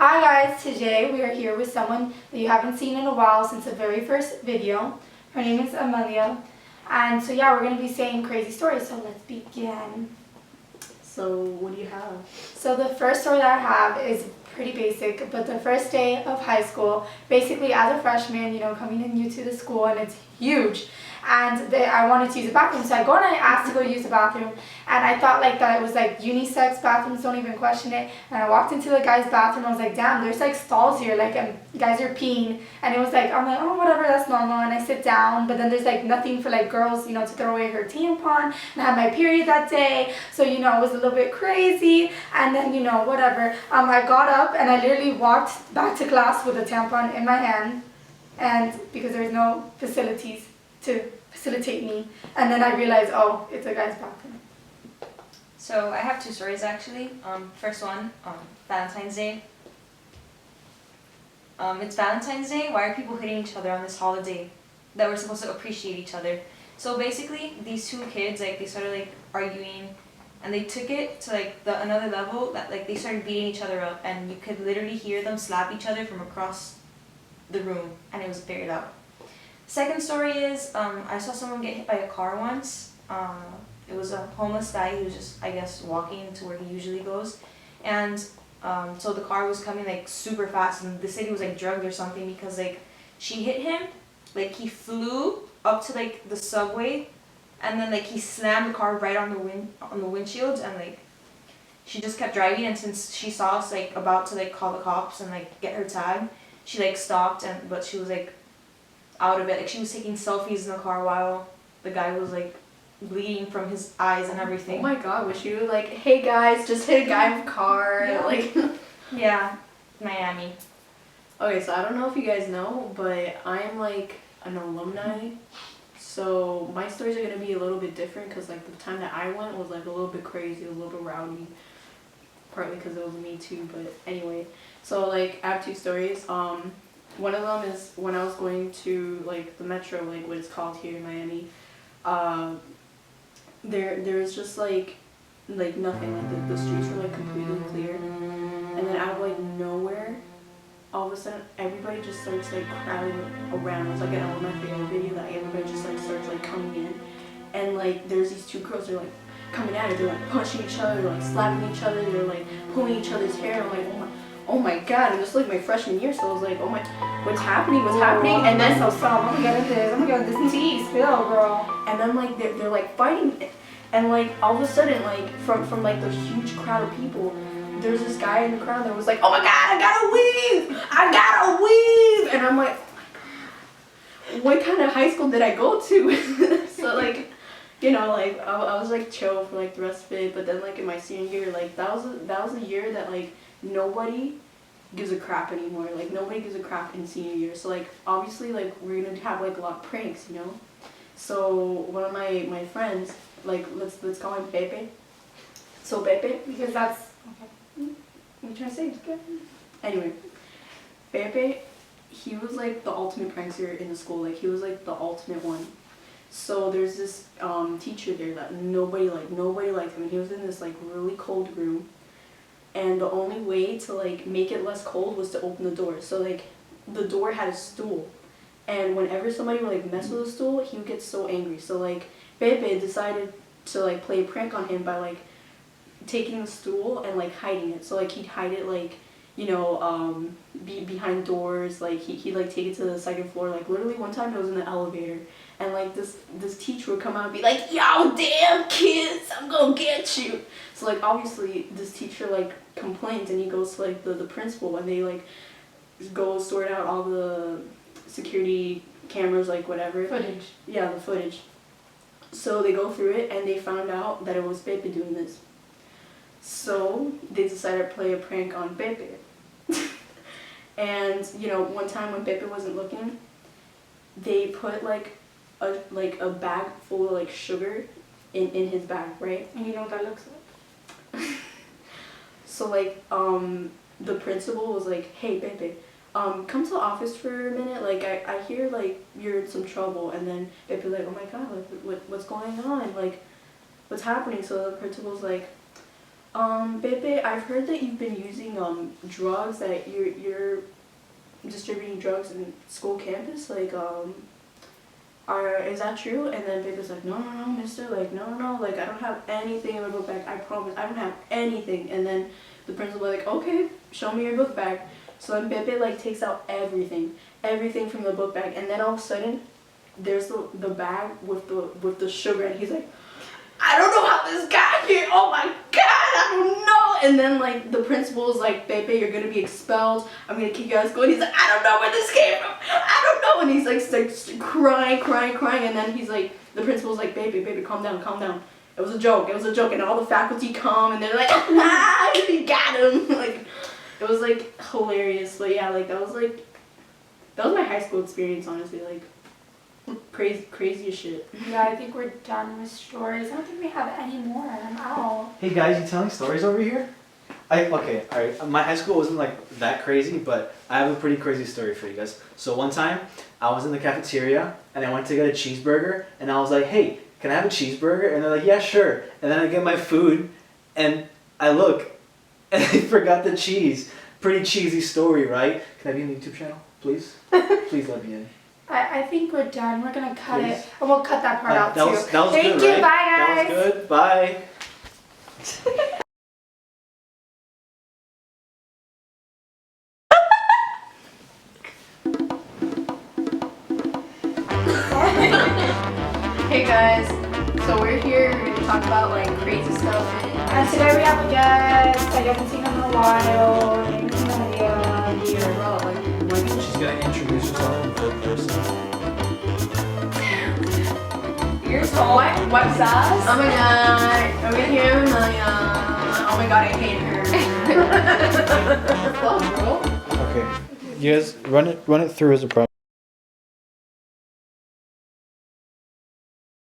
Hi guys, today we are here with someone that you haven't seen in a while since the very first video. Her name is Amelia. And so yeah, we're going to be saying crazy stories, so let's begin. So what do you have? So the first story that I have is pretty basic, but the first day of high school, basically as a freshman, coming in new to the school, and it's huge. And I wanted to use the bathroom, so I go and I asked to go use the bathroom, and I thought that it was unisex bathrooms, don't even question it. And I walked into the guy's bathroom, I was like, damn, there's stalls here, and guys are peeing, and it was I'm like, oh, whatever, that's normal. And I sit down, but then there's nothing for girls, to throw away her tampon. And I had my period that day, so it was a little bit crazy. And then whatever, I got up and I literally walked back to class with a tampon in my hand, and because there's no facilities to facilitate me, and then I realized, oh, it's a guy's bathroom. So I have two stories actually. First one, Valentine's Day. It's Valentine's Day. Why are people hitting each other on this holiday that we're supposed to appreciate each other? So basically, these two kids they started arguing, and they took it to another level that they started beating each other up, and you could literally hear them slap each other from across the room, and it was very loud. Second story is I saw someone get hit by a car once. It was a homeless guy. He was just, I guess, walking to where he usually goes, and so the car was coming super fast, and the city was drugged or something, because she hit him, he flew up to the subway, and then he slammed the car right on the windshield, and she just kept driving, and since she saw us about to call the cops and get her tag, she stopped, but she was out of it. She was taking selfies in the car while the guy was bleeding from his eyes and everything. Oh my god, was you hey guys, just hit a guy with a car? Yeah. Yeah, Miami. Okay, so I don't know if you guys know, but I'm an alumni, so my stories are gonna be a little bit different, because the time that I went was a little bit crazy, a little bit rowdy, partly because it was me too. But anyway, so I have two stories. One of them is when I was going to the metro, what it's called here in Miami. There's just nothing. The streets were completely clear, and then out of nowhere, all of a sudden everybody just starts crowding around. It's an elementary video that everybody just starts coming in, and there's these two girls. They're coming at it. They're punching each other. They're slapping each other. They're pulling each other's hair. I'm oh my god. And this was my freshman year, so I was oh my, what's happening? What's happening? And then so I'm gonna get into this. I'm gonna get into this tea spill, girl. And then they're fighting, and all of a sudden from the huge crowd of people, there's this guy in the crowd that was oh my god, I gotta weave, and I'm oh my god, what kind of high school did I go to? So I was chill for the rest of it. But then in my senior year, that was a year that nobody gives a crap anymore. Nobody gives a crap in senior year. So obviously we're gonna have a lot of pranks, So one of my friends, let's call him Pepe. So Pepe, Because that's okay. What are you trying to say? Anyway, Pepe, he was the ultimate prankster in the school. He was the ultimate one. So there's this teacher there that nobody liked him. He was in this really cold room, and the only way to make it less cold was to open the door. So the door had a stool, and whenever somebody would mess with the stool, he would get so angry. So Pepe decided to play a prank on him by taking the stool and hiding it. So he'd hide it behind doors. He'd take it to the second floor. Literally one time it was in the elevator, and this teacher would come out and be yo, damn kids, I'm gonna get you. So obviously this teacher complains, and he goes to the principal, and they go sort out all the security cameras, whatever Footage. Yeah, the footage. So they go through it, and they found out that it was Pepe doing this. So they decided to play a prank on Pepe. And one time when Pepe wasn't looking, they put a bag full of sugar in his bag, right? And you know what that looks like? So the principal was hey Pepe, come to the office for a minute. I hear you're in some trouble. And then Pepe oh my god, what's going on? What's happening? So the principal's Bebe, I've heard that you've been using drugs, that you're distributing drugs in school campus, like is that true? And then Bebe's like, no, mister, like, no, like, I don't have anything in my book bag, I promise, I don't have anything. And then the principal like, okay, show me your book bag. So then Bebe like takes out everything from the book bag, and then all of a sudden there's the bag with the sugar, and he's like, I don't know how this got here, oh my god, I don't know. And then like the principal's like, Bebe, you're gonna be expelled, I'm gonna kick you out of school. And he's like, I don't know where this came from, I don't know. And he's like starts crying, and then he's like, the principal's like, Bebe, calm down. It was a joke, and all the faculty come and they're like, ah, you got him. Like, it was like hilarious. But yeah, like that was my high school experience, honestly, like crazy as shit. Yeah, I think we're done with stories. I don't think we have any more. I'm out. Hey guys, you telling stories over here? Okay, alright. My high school wasn't like that crazy, but I have a pretty crazy story for you guys. So one time, I was in the cafeteria and I went to get a cheeseburger, and I was like, hey, can I have a cheeseburger? And they're like, yeah, sure. And then I get my food and I look and I forgot the cheese. Pretty cheesy story, right? Can I be on the YouTube channel, please? Please let me in. I think we're done. We're gonna cut Please? it. And we'll cut that part out That too. was Thank good, you. right? Bye, guys. That was good. Bye. Hey guys, so we're here, we're gonna talk about like crazy stuff. And today we have a guest. I haven't seen him in a while. Name's Nadia. Here, bro, like She's gonna introduce herself in third person. You're so what's us? Oh my god, over here, Amelia. Oh my god, I hate her. Well, bro. Okay. You guys run it through as a problem.